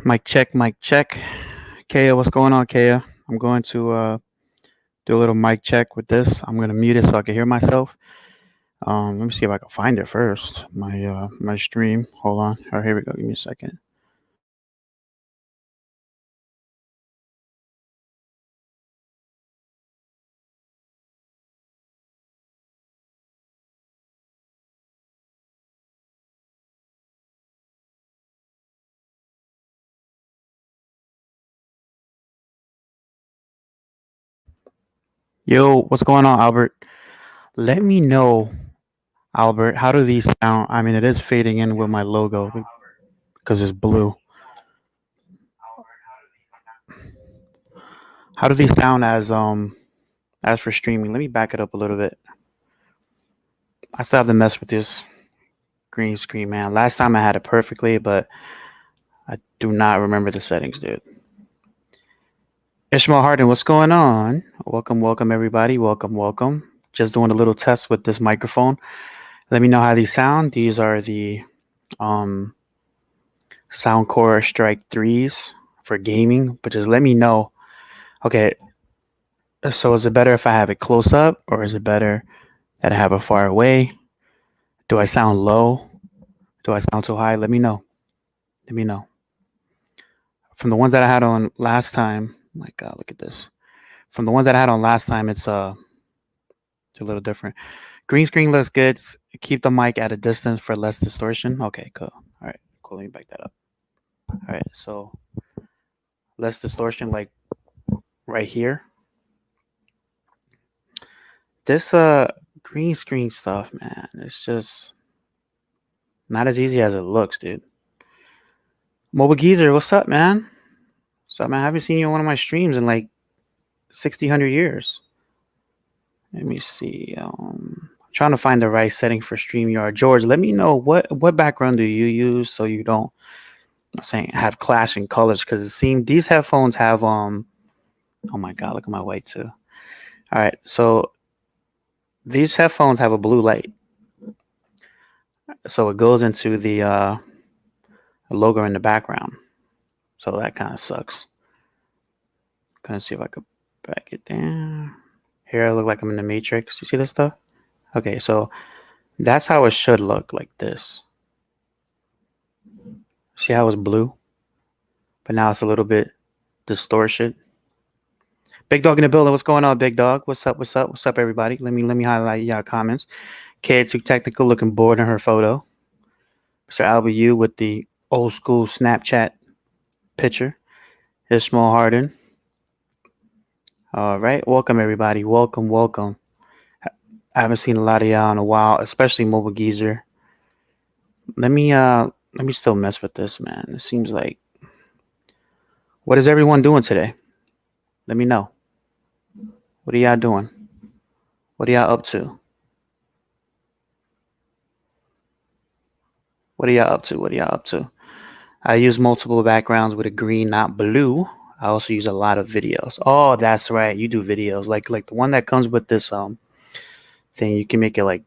Mic check, mic check. Kaya, what's going on, Kaya? I'm going to do a little mic check with this. I'm gonna mute it so I can hear myself. Let me see if I can find it first. My stream. Hold on. All right, here we go. Give me a second. Yo, what's going on, Albert? Let me know, Albert. How do these sound? I mean, it is fading in with my logo because it's blue. How do these sound as for streaming? Let me back it up a little bit. I still have to mess with this green screen, man. Last time I had it perfectly, but I do not remember the settings, dude. Ishmael Harden, what's going on? Welcome, welcome, everybody. Welcome, welcome. Just doing a little test with this microphone. Let me know how these sound. These are the um, Soundcore Strike 3s for gaming, but just let me know. Okay, so is it better if I have it close up or is it better that I have it far away? Do I sound low? Do I sound too high? Let me know. Let me know. From the ones that I had on last time, my God, look at this. From the ones that I had on last time, it's a little different. Green screen looks good. Keep the mic at a distance for less distortion. Okay, cool. All right, cool. Let me back that up. All right, so less distortion, like right here. This green screen stuff, man, it's just not as easy as it looks, dude. Mobile Geezer, what's up, man? What's up, man? I haven't seen you on one of my streams in like 100 years. Let me see. I'm trying to find the right setting for StreamYard. George, let me know what background do you use so you don't saying have clashing colors, because it seems these headphones have oh my God, look at my white too. All right, so these headphones have a blue light, so it goes into the logo in the background, so that kind of sucks. Gonna see if I could back it down. Here I look like I'm in the Matrix. You see this stuff? Okay, so that's how it should look, like this. See how it's blue, but now it's a little bit distortion. Big Dog in the building. What's going on, Big Dog? What's up? What's up? What's up, everybody? Let me highlight y'all comments. Kid too technical, looking bored in her photo. Mr. Alba U with the old school Snapchat picture. Ishmael Harden. All right, welcome everybody. Welcome, welcome. I haven't seen a lot of y'all in a while, especially Mobile Geezer. Let me still mess with this, man. It seems like, what is everyone doing today? Let me know. What are y'all doing? What are y'all up to? What are y'all up to? What are y'all up to? I use multiple backgrounds with a green, not blue. I also use a lot of videos. Oh, that's right. You do videos like the one that comes with this thing. You can make it like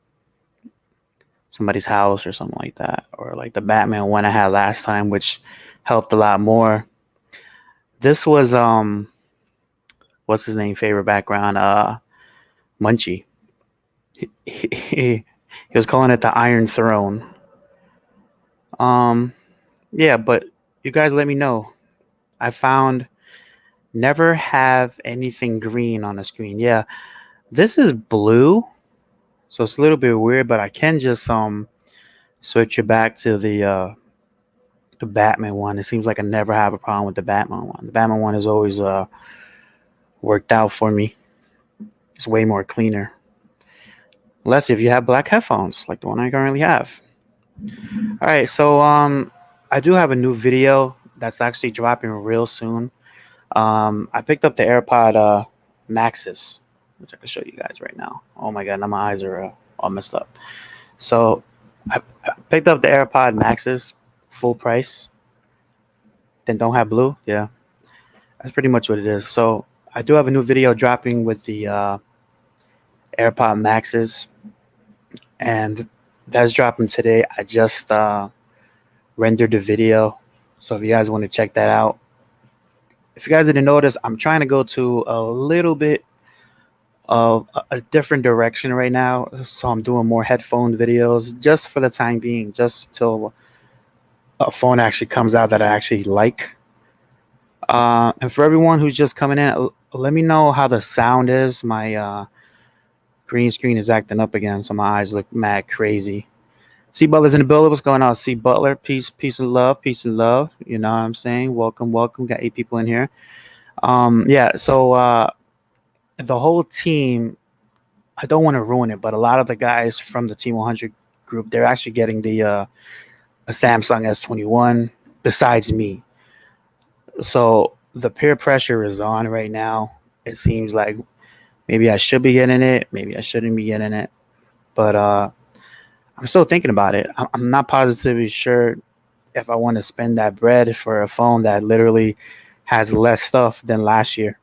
somebody's house or something like that, or like the Batman one I had last time, which helped a lot more. This was what's his name? Favorite background? Munchie. He was calling it the Iron Throne. Yeah, but you guys let me know. I found never have anything green on the screen. Yeah, this is blue, so it's a little bit weird, but I can just switch it back to the Batman one. It seems like I never have a problem with the Batman one. The Batman one has always worked out for me. It's way more cleaner. Unless if you have black headphones, like the one I currently have. All right, so I do have a new video that's actually dropping real soon. I picked up the AirPod Maxes, which I can show you guys right now. Oh my God, now my eyes are all messed up. So I picked up the AirPod Maxes, full price. Then don't have blue. Yeah, that's pretty much what it is. So I do have a new video dropping with the AirPod Maxes, and that's dropping today. I just rendered the video. So if you guys want to check that out, if you guys didn't notice, I'm trying to go to a little bit of a different direction right now. So I'm doing more headphone videos just for the time being, just till a phone actually comes out that I actually like. And for everyone who's just coming in, let me know how the sound is. My green screen is acting up again, so my eyes look mad crazy. C Butler's in the building. What's going on, C Butler? Peace, peace and love, peace and love. You know what I'm saying? Welcome, welcome. Got 8 people in here. Yeah. So the whole team. I don't want to ruin it, but a lot of the guys from the Team 100 group, they're actually getting the a Samsung S21. Besides me, so the peer pressure is on right now. It seems like maybe I should be getting it, maybe I shouldn't be getting it, but I'm still thinking about it. I'm not positively sure if I want to spend that bread for a phone that literally has less stuff than last year.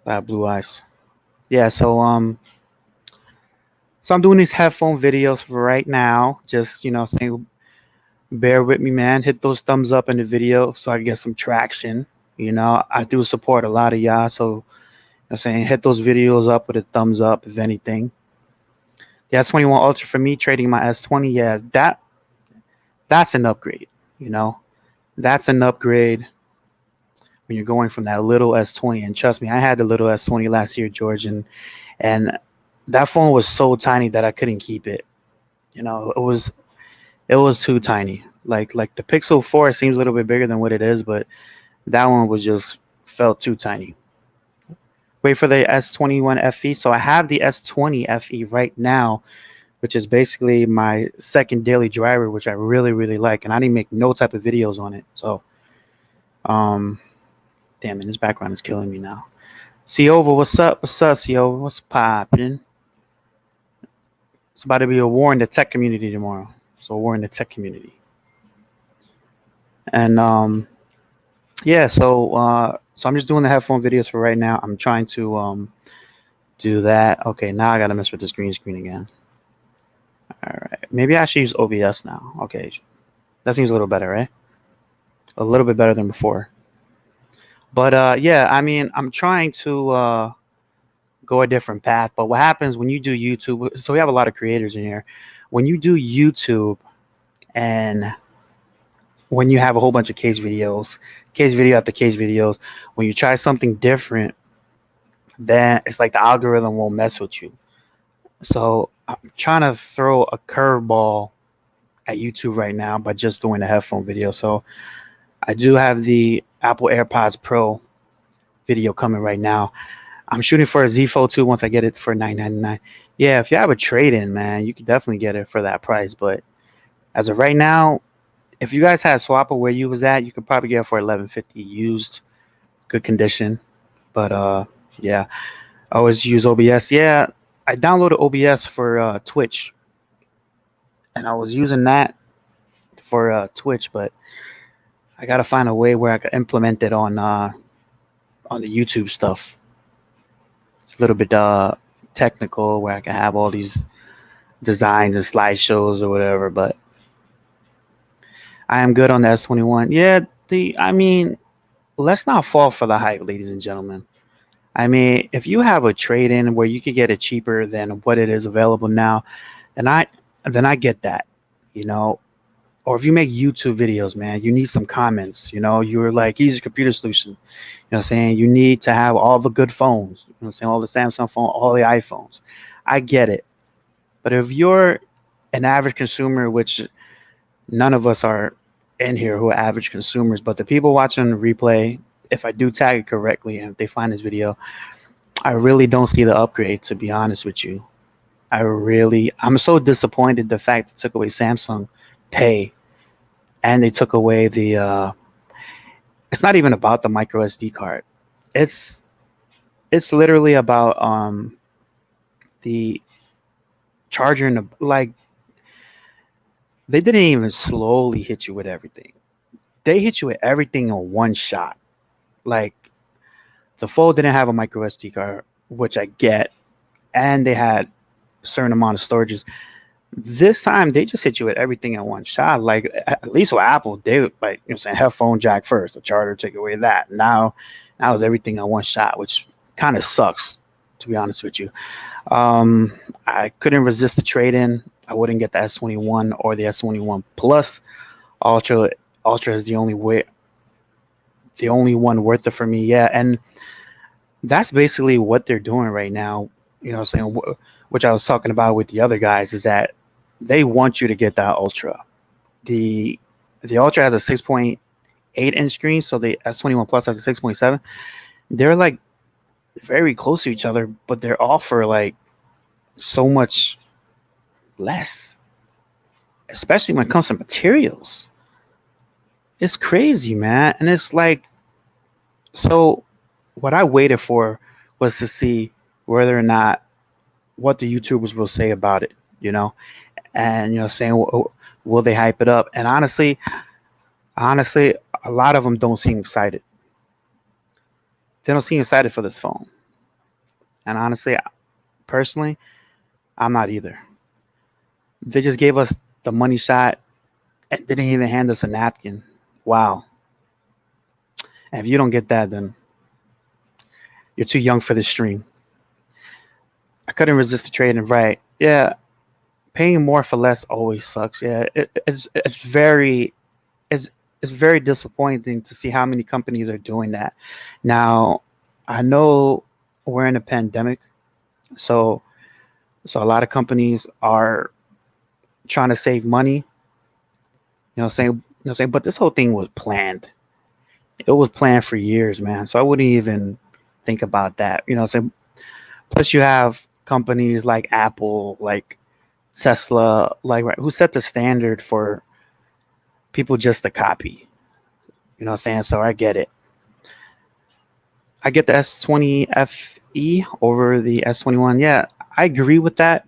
But blue eyes. Yeah, so I'm doing these headphone videos for right now. Just saying, bear with me, man. Hit those thumbs up in the video so I can get some traction. I do support a lot of y'all, so I'm saying hit those videos up with a thumbs up if anything. The S21 Ultra for me, trading my S20, yeah, that's an upgrade. You know, that's an upgrade when you're going from that little S20. And trust me, I had the little S20 last year, George, and that phone was so tiny that I couldn't keep it. It was too tiny. Like the Pixel 4 seems a little bit bigger than what it is, but that one was just felt too tiny. Wait for the S21 FE. So I have the S20 FE right now, which is basically my second daily driver, which I really, really like. And I didn't make no type of videos on it. So, um, damn it, this background is killing me now. Ciova, what's up? What's up, Ciova? What's poppin'? It's about to be a war in the tech community tomorrow. So, a war in the tech community. And, yeah, so I'm just doing the headphone videos for right now. I'm trying to, do that. Okay, now I got to mess with this green screen again. All right. Maybe I should use OBS now. Okay. That seems a little better, right? A little bit better than before. But yeah, I mean, I'm trying to go a different path. But what happens when you do YouTube? So we have a lot of creators in here. When you do YouTube and when you have a whole bunch of case videos, case video after case videos, when you try something different, then it's like the algorithm won't mess with you. So I'm trying to throw a curveball at YouTube right now by just doing the headphone video. So I do have the Apple AirPods Pro video coming right now. I'm shooting for a Z Fold 2 once I get it for $9.99. Yeah, if you have a trade-in, man, you could definitely get it for that price. But as of right now, if you guys had Swapper where you was at, you could probably get it for $11.50 used, good condition. But yeah, I always use OBS. Yeah, I downloaded OBS for Twitch, and I was using that for Twitch, but I gotta find a way where I could implement it on the YouTube stuff. It's a little bit technical where I can have all these designs and slideshows or whatever, but I am good on the S21. Yeah, I mean, let's not fall for the hype, ladies and gentlemen. I mean, if you have a trade-in where you could get it cheaper than what it is available now, then I get that, you know. Or if you make YouTube videos, man, you need some comments. You're like, easy computer solution. What I'm saying? You need to have all the good phones. What I'm saying? All the Samsung phone, all the iPhones. I get it. But if you're an average consumer, which none of us are in here who are average consumers, but the people watching the replay, if I do tag it correctly and if they find this video, I really don't see the upgrade, to be honest with you. I'm so disappointed the fact they took away Samsung Pay and they took away the it's not even about the micro SD card. It's literally about the charger and like they didn't even slowly hit you with everything. They hit you with everything in one shot. Like the Fold didn't have a micro SD card, which I get, and they had a certain amount of storages. This time they just hit you with everything in one shot. Like at least with Apple, they would like saying headphone jack first, the charger take away that. Now it's everything in one shot, which kind of sucks, to be honest with you. Um, I couldn't resist the trade in. I wouldn't get the S21 or the S21 Plus. Ultra Ultra is the only one worth it for me. Yeah, and that's basically what they're doing right now. Saying which I was talking about with the other guys is that they want you to get that Ultra. The the Ultra has a 6.8-inch screen, so the S21 Plus has a 6.7. They're like very close to each other, but they're all for like so much less, especially when it comes to materials. It's crazy, man. And it's like, so what I waited for was to see whether or not what the YouTubers will say about it, you know, and saying will they hype it up? And honestly, a lot of them don't seem excited. They don't seem excited for this phone. And honestly, personally, I'm not either. They just gave us the money shot and didn't even hand us a napkin. Wow. And if you don't get that, then you're too young for this stream. I couldn't resist the trade and right. Yeah, paying more for less always sucks. Yeah, it's very it's it's very disappointing to see how many companies are doing that. Now, I know we're in a pandemic, so a lot of companies are trying to save money. Saying, but this whole thing was planned. It was planned for years, man. So I wouldn't even think about that. Saying plus you have companies like Apple, like Tesla, like right, who set the standard for people just to copy. Saying? So I get it. I get the S20 FE over the S21. Yeah, I agree with that.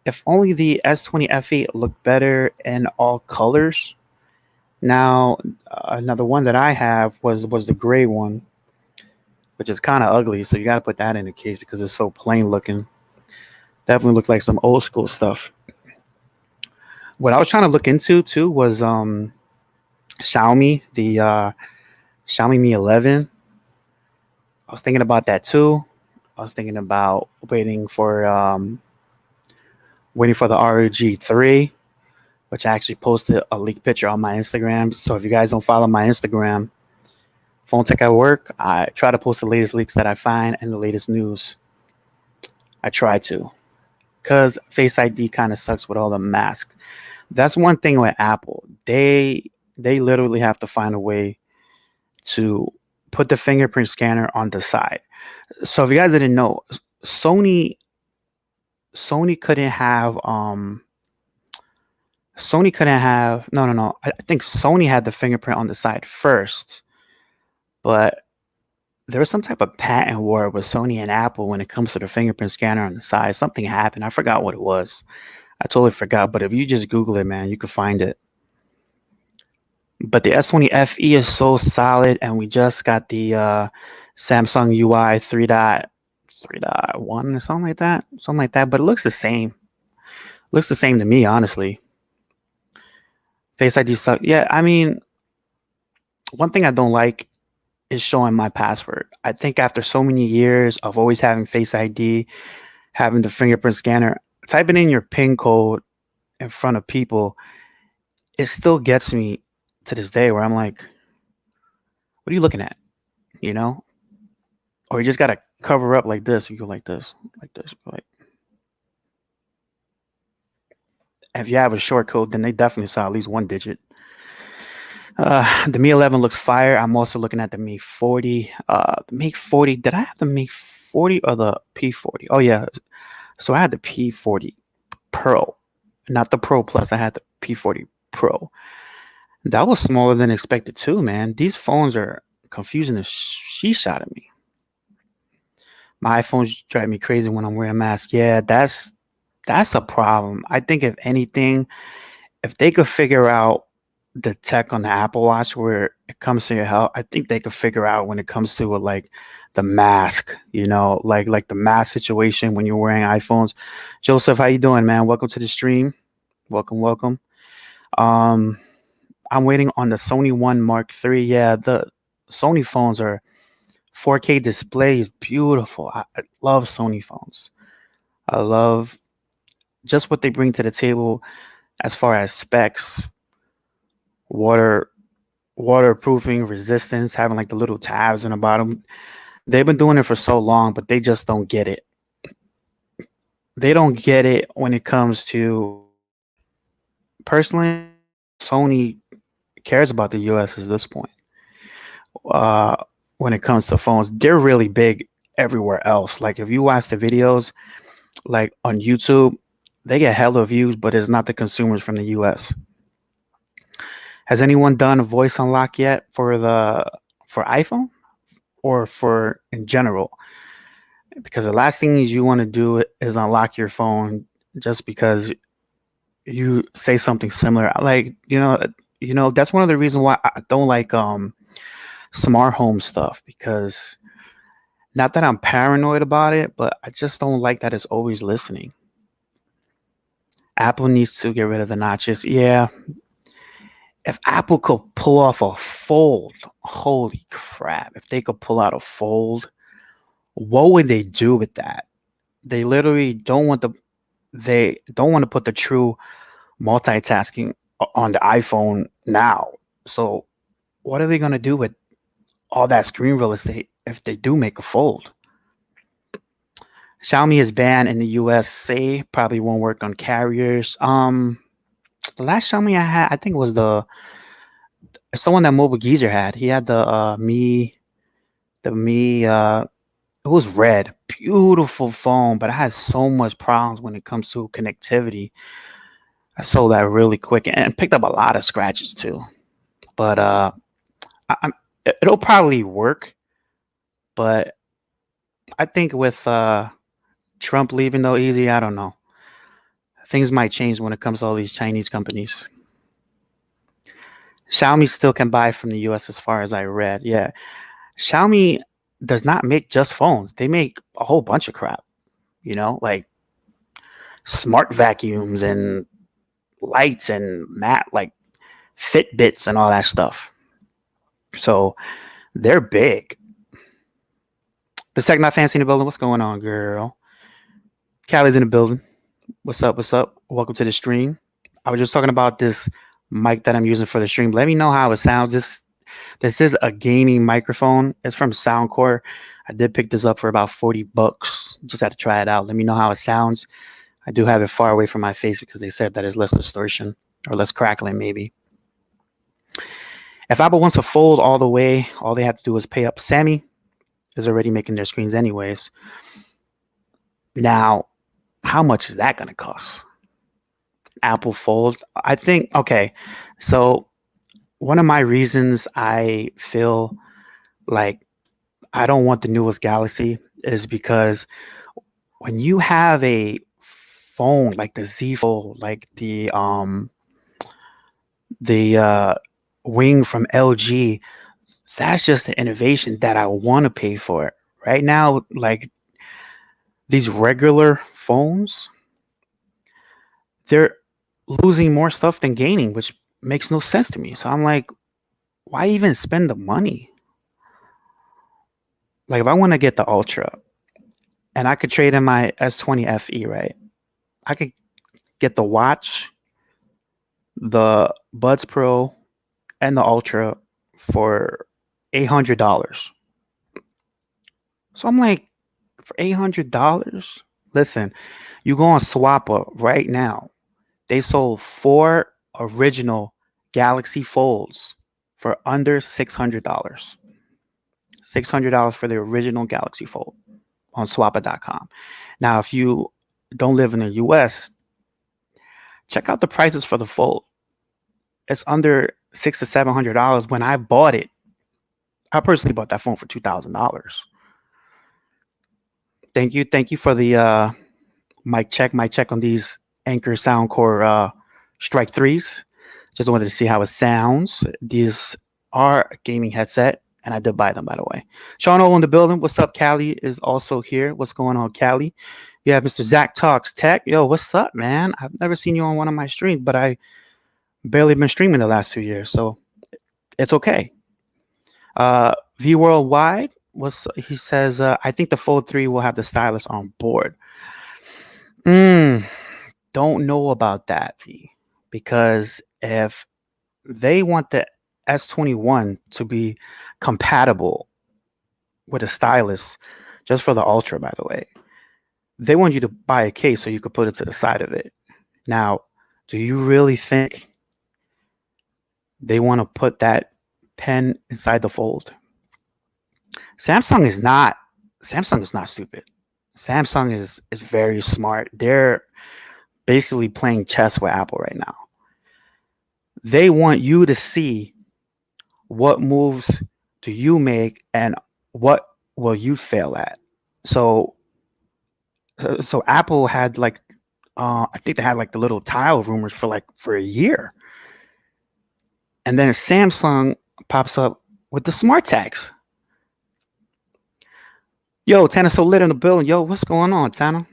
If only the S20 FE looked better in all colors. Now, another one that I have was the gray one, which is kind of ugly. So you got to put that in the case because it's so plain looking. Definitely looks like some old school stuff. What I was trying to look into too was Xiaomi, the Xiaomi Mi 11. I was thinking about that too. I was thinking about waiting for the ROG 3, which I actually posted a leaked picture on my Instagram. So if you guys don't follow my Instagram, Phone Tech at Work, I try to post the latest leaks that I find and the latest news. I try to, because Face ID kind of sucks with all the masks. That's one thing with Apple. They literally have to find a way to put the fingerprint scanner on the side. So if you guys didn't know, Sony Sony couldn't have Sony couldn't have no. I think Sony had the fingerprint on the side first, but there was some type of patent war with Sony and Apple when it comes to the fingerprint scanner on the side. Something happened. I forgot what it was. I totally forgot. But if you just Google it, man, you could find it. But the S20 FE is so solid, and we just got the Samsung UI 3.1 or something like that. Something like that. But it looks the same. Looks the same to me, honestly. Face ID sucks. Yeah, I mean, one thing I don't like is showing my password. I think after so many years of always having Face ID, having the fingerprint scanner, typing in your PIN code in front of people, it still gets me to this day where I'm like, what are you looking at? You know? Or you just gotta cover up like this. You go like this, like this, like. If you have a short code, then they definitely saw at least one digit. The Mi 11 looks fire. I'm also looking at the Mi 40. The Mi 40. Did I have the Mi 40 or the P40? Oh yeah. So I had the P40 Pro, not the Pro Plus. I had the P40 Pro. That was smaller than expected too, man. These phones are confusing the sheesh out of me. My iPhones drive me crazy when I'm wearing a mask. Yeah, that's a problem. I think if anything, if they could figure out the tech on the Apple Watch where it comes to your health, I think they could figure out when it comes to like the mask, like the mask situation when you're wearing iPhones. Joseph, how you doing, man? Welcome to the stream. Welcome, welcome. Um, I'm waiting on the Sony One Mark III. Yeah, the Sony phones are 4K displays, beautiful. I love Sony phones. I love just what they bring to the table as far as specs, water waterproofing, resistance, having like the little tabs in the bottom. They've been doing it for so long, but they just don't get it. They don't get it when it comes to personally. Sony cares about the US at this point. Uh, when it comes to phones, they're really big everywhere else. Like if you watch the videos, like on YouTube, they get hella views, but it's not the consumers from the US. Has anyone done a voice unlock yet for iPhone or for in general? Because the last thing you want to do is unlock your phone just because you say something similar. Like, that's one of the reasons why I don't like smart home stuff, because not that I'm paranoid about it, but I just don't like that it's always listening. Apple needs to get rid of the notches. Yeah. If Apple could pull off a fold, holy crap. If they could pull out a fold, what would they do with that? They literally they don't want to put the true multitasking on the iPhone now. So what are they going to do with all that screen real estate if they do make a fold? Xiaomi is banned in the USA. Probably won't work on carriers. The last Xiaomi I had, I think it was it's the one that Mobile Geezer had. He had the Mi. It was red, beautiful phone, but I had so much problems when it comes to connectivity. I sold that really quick and picked up a lot of scratches too. But it'll probably work. But I think with Trump leaving though easy, I don't know. Things might change when it comes to all these Chinese companies. Xiaomi still can buy from the US as far as I read. Yeah. Xiaomi does not make just phones. They make a whole bunch of crap, like smart vacuums and lights and like Fitbits and all that stuff. So they're big. The Sec Not Fancy in the building. What's going on, girl? Callie's in the building. What's up? What's up? Welcome to the stream. I was just talking about this mic that I'm using for the stream. Let me know how it sounds. This is a gaming microphone. It's from Soundcore. I did pick this up for about $40. Just had to try it out. Let me know how it sounds. I do have it far away from my face because they said that it's less distortion or less crackling, maybe. If Apple wants to fold all the way, all they have to do is pay up. Sammy is already making their screens anyways. Now, how much is that going to cost? Apple Fold. I think, okay, so one of my reasons I feel like I don't want the newest Galaxy is because when you have a phone like the Z Fold, like the Wing from LG, that's just the innovation that I want to pay for. Right now, like these regular phones, they're losing more stuff than gaining, which makes no sense to me. So I'm like, why even spend the money? Like if I want to get the Ultra and I could trade in my S20 FE, right? I could get the watch, the Buds Pro, and the Ultra for $800. So I'm like, for $800, listen, you go on Swappa right now. They sold 4 original Galaxy Folds for under $600. $600 for the original Galaxy Fold on swappa.com. Now, if you don't live in the US, check out the prices for the Fold. It's under $600 to $700. When I bought it, I personally bought that phone for $2,000. Thank you for the mic check on these Anchor Soundcore Strike 3s. Just wanted to see how it sounds. These are a gaming headset, and I did buy them, by the way. Sean O in the building. What's up? Callie is also here. What's going on, Callie? You have Mr. Zach Talks Tech. Yo, what's up, man? I've never seen you on one of my streams, but I barely been streaming the last 2 years, so it's okay. V Worldwide, he says, I think the Fold 3 will have the stylus on board. Don't know about that, V, because if they want the S21 to be compatible with a stylus, just for the Ultra, by the way, they want you to buy a case so you could put it to the side of it. Now, do you really think they want to put that pen inside the fold? Samsung is not stupid. Samsung is very smart. They're basically playing chess with Apple right now. They want you to see what moves do you make and what will you fail at. So Apple had like I think they had like the little tile rumors for a year. And then Samsung pops up with the smart tags. Yo, Tana's so lit in the building. Yo, what's going on, Tana?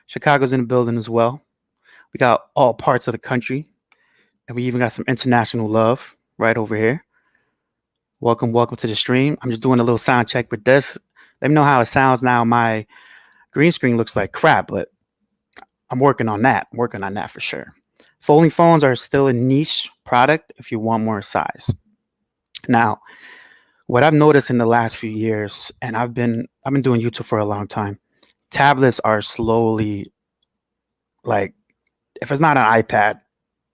Chicago's in the building as well. We got all parts of the country. And we even got some international love right over here. Welcome to the stream. I'm just doing a little sound check with this. Let me know how it sounds now. My green screen looks like crap, but I'm working on that. I'm working on that for sure. Folding phones are still a niche product if you want more size. Now, what I've noticed in the last few years, and I've been doing YouTube for a long time, tablets are slowly, like, if it's not an iPad,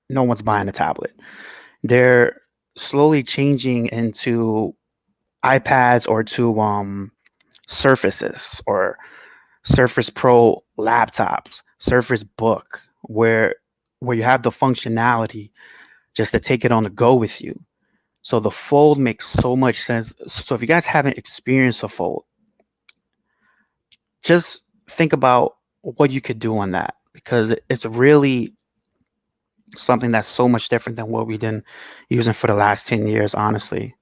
no one's buying a tablet. They're slowly changing into iPads or to Surfaces or Surface Pro laptops, Surface Book, where you have the functionality just to take it on the go with you. So the fold makes so much sense. So if you guys haven't experienced a fold, just think about what you could do on that, because it's really something that's so much different than what we've been using for the last 10 years, honestly.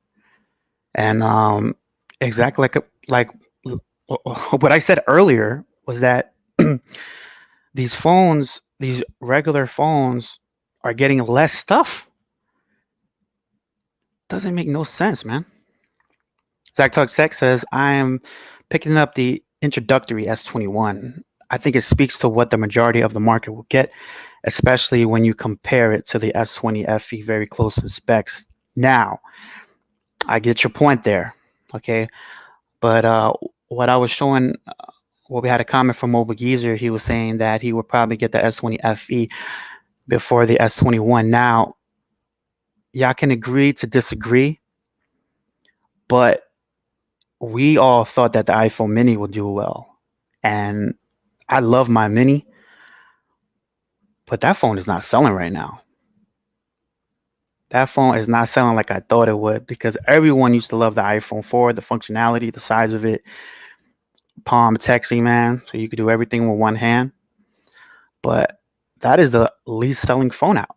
And exactly like what I said earlier was that these phones, these regular phones, are getting less stuff. Doesn't make no sense, man. Zach Talk Sex says, I am picking up the introductory S21. I think it speaks to what the majority of the market will get, especially when you compare it to the S20 FE, very close in specs. Now, I get your point there, okay? But what I was showing, well, we had a comment from Mobile Geezer. He was saying that he would probably get the S20 FE before the S21. Now, y'all can agree to disagree, but we all thought that the iPhone mini would do well. And I love my mini, but that phone is not selling right now. That phone is not selling like I thought it would, because everyone used to love the iPhone 4, the functionality, the size of it, palm texting, man, so you could do everything with one hand. But that is the least selling phone out.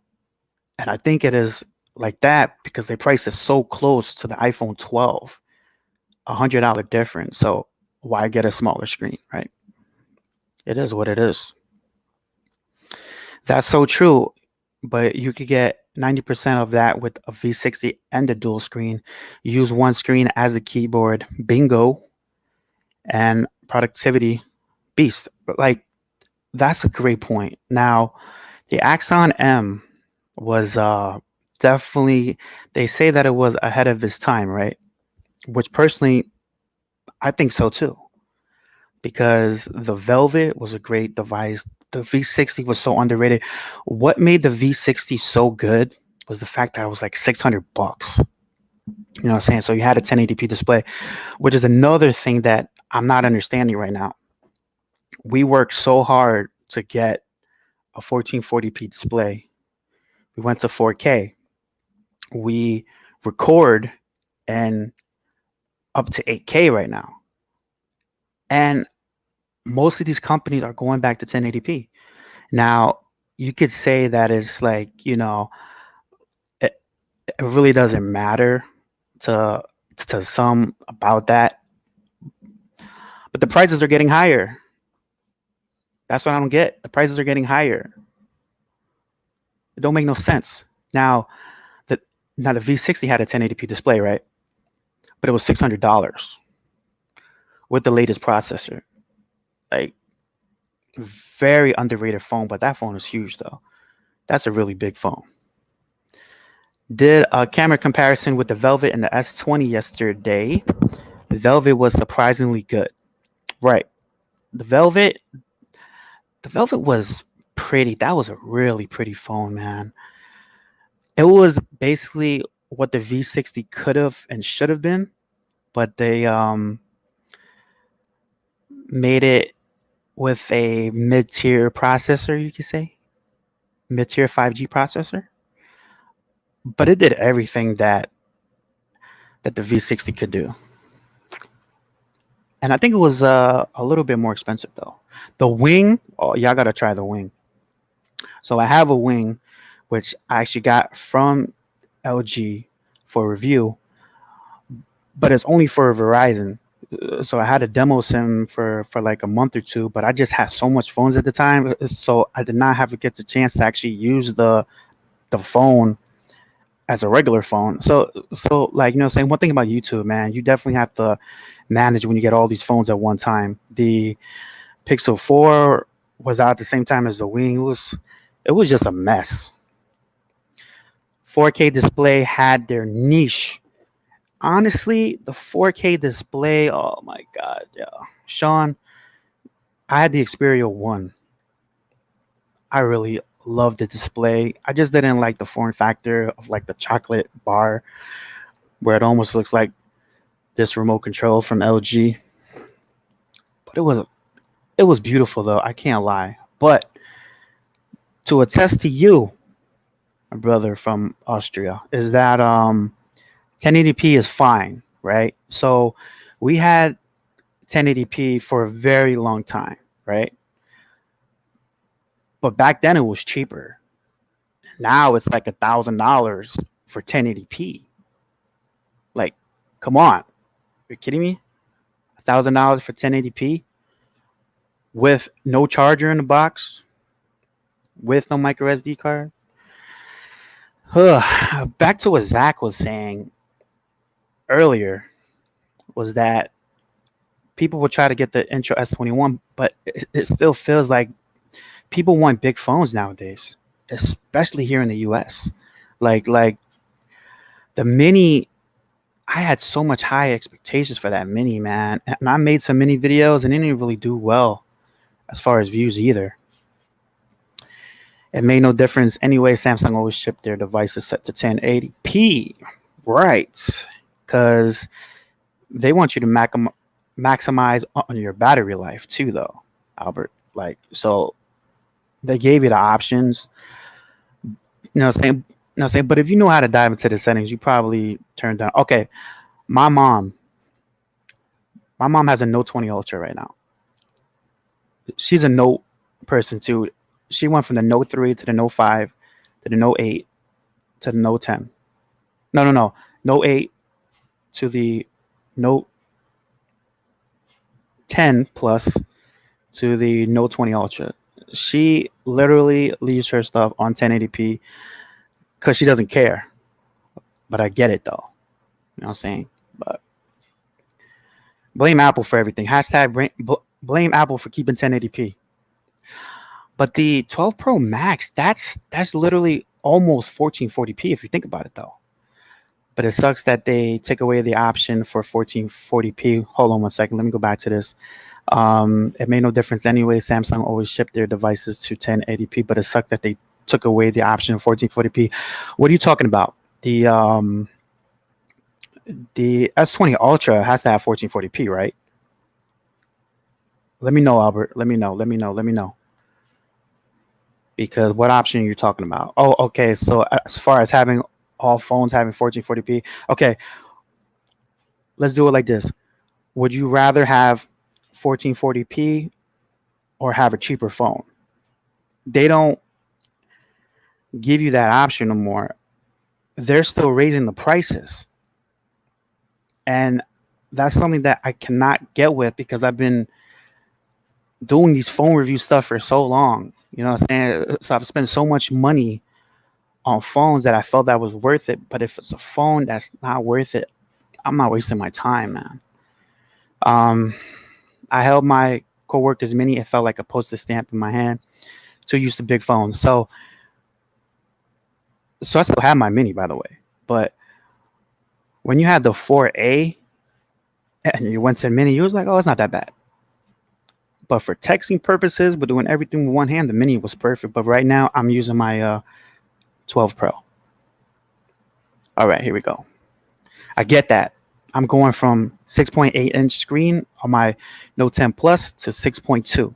And I think it is like that because they priced it so close to the iPhone 12, $100 difference. So why get a smaller screen, right? It is what it is. That's so true. But you could get 90% of that with a V60 and a dual screen. You use one screen as a keyboard, bingo, and productivity beast. But like, that's a great point. Now, the Axon M was definitely, they say that it was ahead of its time, right? Which personally, I think so too. Because the Velvet was a great device. The V60 was so underrated. What made the V60 so good was the fact that it was like $600. You know what I'm saying? So you had a 1080p display, which is another thing that I'm not understanding right now. We worked so hard to get a 1440p display. We went to 4K. We record and up to 8K right now. And most of these companies are going back to 1080p. Now, you could say that it's like, it really doesn't matter to to some about that, but the prices are getting higher. That's what I don't get. The prices are getting higher. It don't make no sense. The now the V60 had a 1080p display, right? But it was $600 with the latest processor. Like, very underrated phone, but that phone is huge though. That's a really big phone. Did a camera comparison with the Velvet and the S20 yesterday. The Velvet was surprisingly good. Right. The Velvet, the Velvet was pretty. That was a really pretty phone, man. It was basically what the V60 could have and should have been, but they made it with a mid-tier processor, you could say. Mid-tier 5G processor. But it did everything that the V60 could do. And I think it was a little bit more expensive though. The wing, oh, y'all gotta try the wing. So I have a wing, which I actually got from LG for review, but it's only for Verizon. So I had a demo sim for like a month or two, but I just had so much phones at the time, so I did not have to get the chance to actually use the phone as a regular phone. So like, saying one thing about YouTube, man, you definitely have to manage when you get all these phones at one time. The Pixel 4 was out at the same time as the Wing. It was just a mess. 4K display had their niche. Honestly, the 4K display, oh my god, yeah. Sean, I had the Xperia 1. I really loved the display. I just didn't like the form factor of like the chocolate bar where it almost looks like this remote control from LG. But it was beautiful though, I can't lie. But to attest to you, my brother from Austria, is that 1080p is fine, right? So we had 1080p for a very long time, right? But back then it was cheaper. Now it's like $1,000 for 1080p. Like, come on, you're kidding me? $1,000 for 1080p with no charger in the box, with no micro SD card. Back to what Zach was saying earlier, was that people will try to get the intro S21, but it still feels like people want big phones nowadays, especially here in the US. Like the mini, I had so much high expectations for that mini, man. And I made some mini videos and it didn't really do well as far as views either. It made no difference anyway. Samsung always shipped their devices set to 1080p, right? Because they want you to maximize on your battery life too, though, Albert. Like, so they gave you the options. Saying, saying. But if you know how to dive into the settings, you probably turn down. Okay, my mom, my mom has a Note 20 Ultra right now. She's a Note person too. She went from the Note 3 to the Note 5 to the Note 8 to the Note 10. No. Note 8 to the Note 10 Plus to the Note 20 Ultra. She literally leaves her stuff on 1080p because she doesn't care. But I get it though. You know what I'm saying? But blame Apple for everything. Hashtag blame Apple for keeping 1080p. But the 12 Pro Max, that's literally almost 1440p if you think about it though. But it sucks that they take away the option for 1440p. Hold on one second. Let me go back to this. It made no difference anyway. Samsung always shipped their devices to 1080p, but it sucked that they took away the option of 1440p. What are you talking about? The S20 Ultra has to have 1440p, right? Let me know, Albert. Let me know. Because what option are you talking about? Oh, okay. So as far as having all phones having 1440p, okay. Let's do it like this. Would you rather have 1440p or have a cheaper phone? They don't give you that option no more. They're still raising the prices. And that's something that I cannot get with because I've been doing these phone review stuff for so long. You know what I'm saying? So I've spent so much money on phones that I felt that was worth it. But if it's a phone that's not worth it, I'm not wasting my time, man. Um, I held my coworker's mini. It felt like a postage stamp in my hand. Too used to big phones. So I still have my mini, by the way. But when you had the 4A and you went to mini, you was like, oh, it's not that bad. But for texting purposes, but doing everything with one hand, the mini was perfect. But right now, I'm using my 12 Pro. All right, here we go. I get that. I'm going from 6.8-inch screen on my Note 10 Plus to 6.2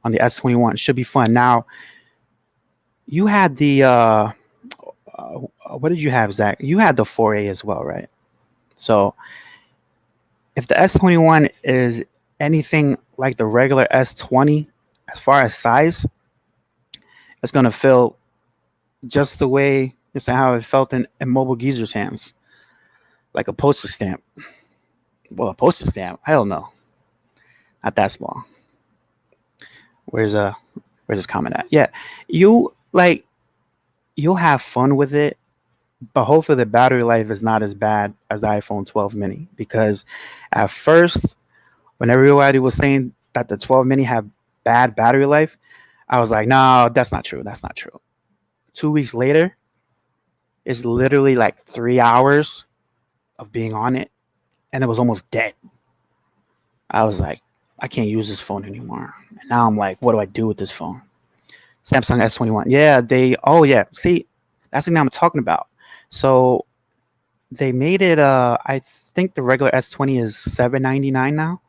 on the S21. Should be fun. Now, you had the what did you have, Zach? You had the 4A as well, right? So if the S21 is anything like the regular S20 as far as size, it's gonna feel just the way just how it felt in Mobile Geezer's hands, like a postage stamp. Well, a postage stamp? Hell no, not that small. Where's uh, where's this comment at? Yeah, you like you'll have fun with it, but hopefully the battery life is not as bad as the iPhone 12 mini because at first when everybody was saying that the 12 mini had bad battery life, I was like, no, that's not true. That's not true. 2 weeks later, it's literally like 3 hours of being on it, and it was almost dead. I was like, I can't use this phone anymore. And now I'm like, what do I do with this phone? Samsung S21. Yeah, oh yeah. See, that's the thing I'm talking about. So they made it, I think the regular S20 is $799 now.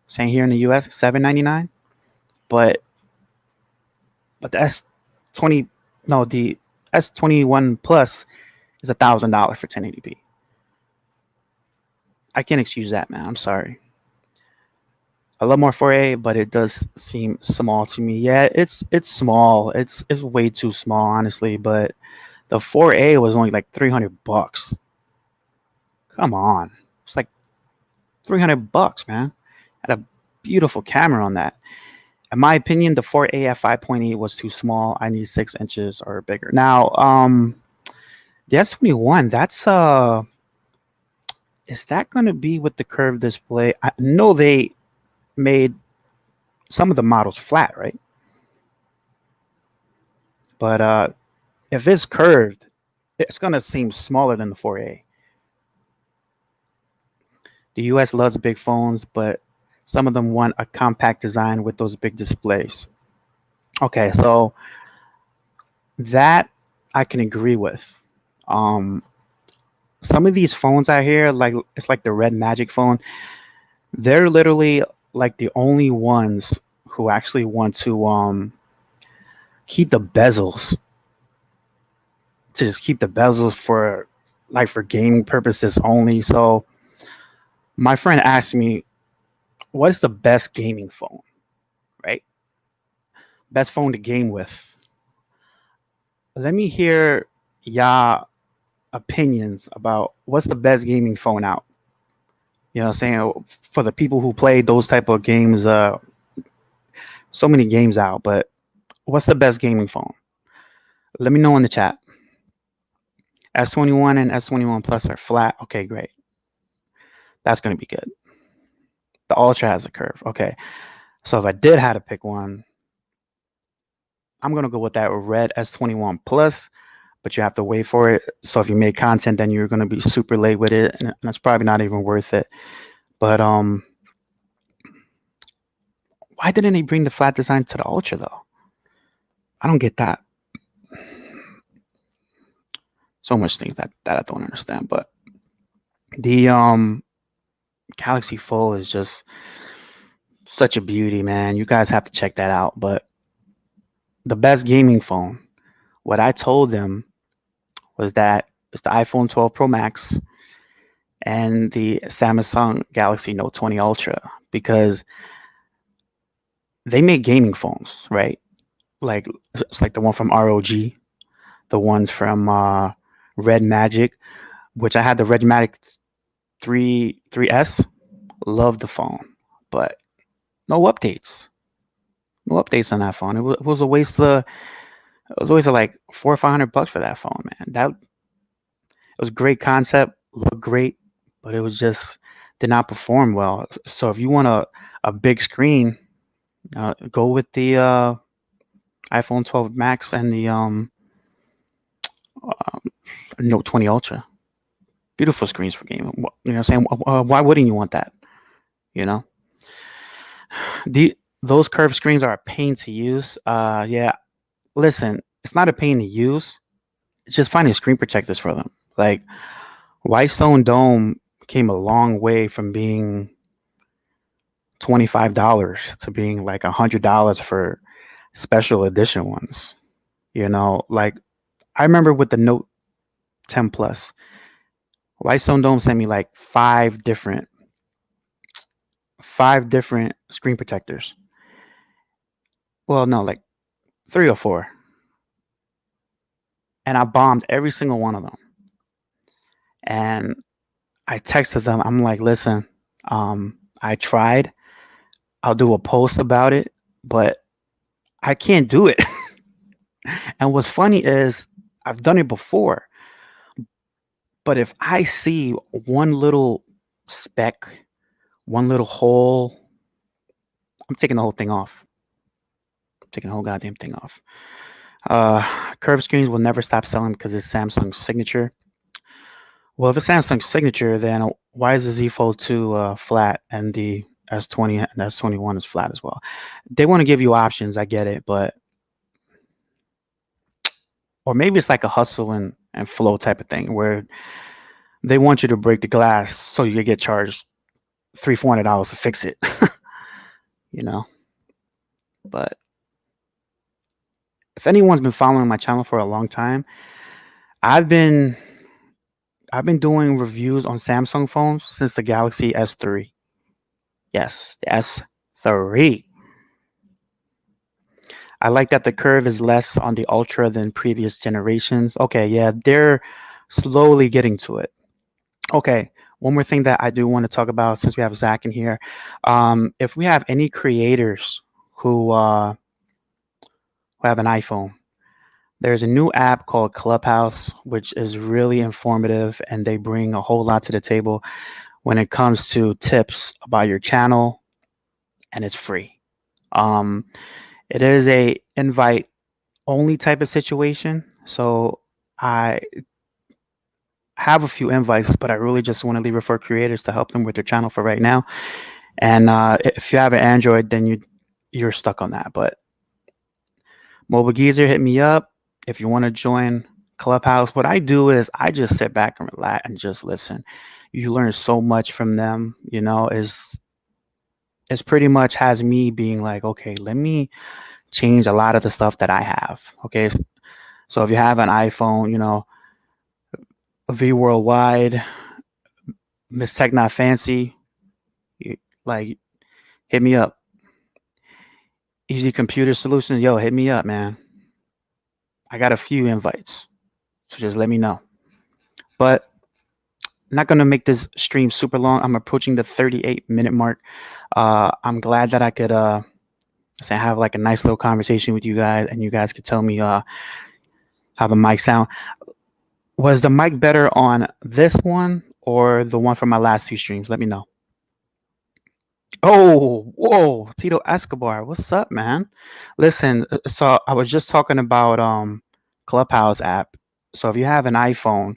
Saying here in the US, $799. But the S20, no, the S21 Plus is $1,000 for 1080p. I can't excuse that, man. I'm sorry. I love more 4A, but it does seem small to me. Yeah, it's small. It's way too small, honestly. But the 4A was only like $300. Come on, it's like $300, man. Had a beautiful camera on that. In my opinion, the 4A at 5.8 was too small. I need 6 inches or bigger. Now, the S21, that's is that going to be with the curved display? I know they made some of the models flat, right? But if it's curved, it's going to seem smaller than the 4A. The US loves big phones, but some of them want a compact design with those big displays. Okay, so that I can agree with. Um, some of these phones out here, like it's like the Red Magic phone, they're literally like the only ones who actually want to keep the bezels to just keep the bezels for like for gaming purposes only. So my friend asked me, what's the best gaming phone? Right? Best phone to game with. Let me hear y'all opinions about what's the best gaming phone out. You know what I'm saying? For the people who play those type of games, so many games out, but what's the best gaming phone? Let me know in the chat. S21 and S21 Plus are flat. Okay, great. That's going to be good. The Ultra has a curve. Okay. So if I did have to pick one, I'm going to go with that red S21 Plus, but you have to wait for it. So if you make content, then you're going to be super late with it, and that's probably not even worth it. But why didn't he bring the flat design to the Ultra though? I don't get that. So much things that I don't understand. But the Galaxy Fold is just such a beauty, man. You guys have to check that out. But the best gaming phone, what I told them was that it's the iPhone 12 Pro Max and the Samsung Galaxy Note 20 Ultra because they make gaming phones, right? Like it's like the one from ROG, the ones from Red Magic, which I had the Red Magic 3S. Love the phone, but no updates. No updates on that phone. It was a waste of like $400 or $500 for that phone, man. That it was a great concept, looked great, but it was just did not perform well. So if you want a big screen, go with the iPhone 12 Max and the uh, Note 20 Ultra. Beautiful screens for gaming. You know what I'm saying? Why wouldn't you want that? You know, those curved screens are a pain to use. Yeah. Listen, it's not a pain to use. It's just finding screen protectors for them. Like Whitestone Dome came a long way from being $25 to being like $100 for special edition ones. Like I remember with the Note 10 Plus, Whitestone Dome sent me like five different screen protectors. Well, no, like three or four, and I bombed every single one of them. And I texted them. I'm like, listen, I tried. I'll do a post about it, but I can't do it. And what's funny is I've done it before, but if I see one little speck, one little hole, I'm taking the whole thing off. I'm taking the whole goddamn thing off. Curved screens will never stop selling because it's Samsung's signature. Well, if it's Samsung's signature, then why is the Z Fold 2 flat and the S20 and the S21 is flat as well? They want to give you options, I get it, but or maybe it's like a hustle and flow type of thing where they want you to break the glass so you get charged $300-$400 to fix it. you know. But if anyone's been following my channel for a long time, I've been doing reviews on Samsung phones since the Galaxy S3. Yes, the S3. I like that the curve is less on the Ultra than previous generations. Okay, yeah, they're slowly getting to it. Okay, one more thing that I do want to talk about since we have Zach in here. If we have any creators who have an iPhone, there's a new app called Clubhouse, which is really informative, and they bring a whole lot to the table when it comes to tips about your channel, and it's free. It is a invite only type of situation, so I have a few invites, but I really just want to leave it for creators to help them with their channel for right now. And if you have an Android, then you're stuck on that. But Mobile Geezer, hit me up if you want to join Clubhouse. What I do is I just sit back and relax and just listen. You learn so much from them. It's pretty much has me being like, okay, let me change a lot of the stuff that I have. Okay, so if you have an iPhone, V Worldwide, Miss Tech Not Fancy, like hit me up. Easy Computer Solutions, yo, hit me up, man. I got a few invites, so just let me know. But I'm not gonna make this stream super long. I'm approaching the 38-minute mark. I'm glad that I could have like a nice little conversation with you guys, and you guys could tell me how the mic sound. Was the mic better on this one or the one from my last two streams? Let me know. Oh, whoa, Tito Escobar, what's up, man? Listen, so I was just talking about Clubhouse app. So if you have an iPhone,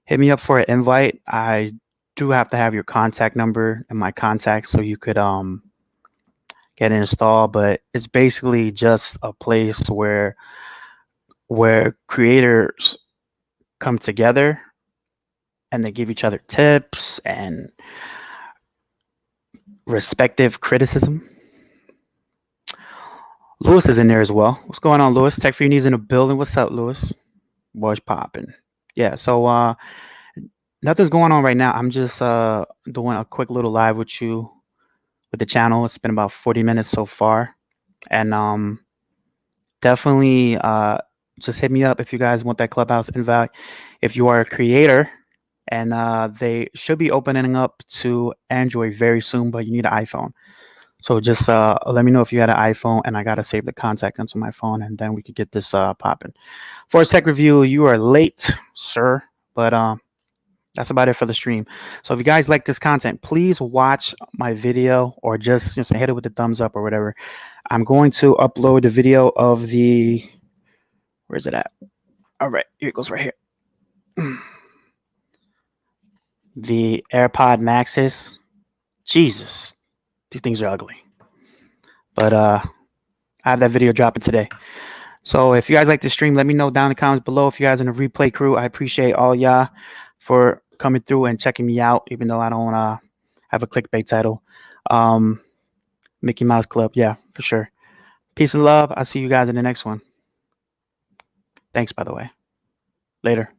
hit me up for an invite. I do have to have your contact number and my contacts so you could get it installed. But it's basically just a place where creators come together and they give each other tips and respective criticism. Lewis is in there as well. What's going on, Lewis? Tech for your needs in the building. What's up, Lewis? Boys popping. Yeah, so nothing's going on right now. I'm just doing a quick little live with you with the channel. It's been about 40 minutes so far. And definitely just hit me up if you guys want that Clubhouse invite. If you are a creator and they should be opening up to Android very soon, but you need an iPhone. So just let me know if you had an iPhone, and I gotta save the contact onto my phone, and then we could get this popping. For a tech review, you are late, sir, but that's about it for the stream. So if you guys like this content, please watch my video, or just hit it with the thumbs up or whatever. I'm going to upload the video of the, where's it at? All right, here it goes right here. The AirPod Maxes. Jesus, these things are ugly. But I have that video dropping today. So if you guys like the stream, let me know down in the comments below. If you guys in the replay crew, I appreciate all y'all for coming through and checking me out, even though I don't have a clickbait title. Mickey Mouse Club, yeah, for sure. Peace and love. I'll see you guys in the next one. Thanks, by the way. Later.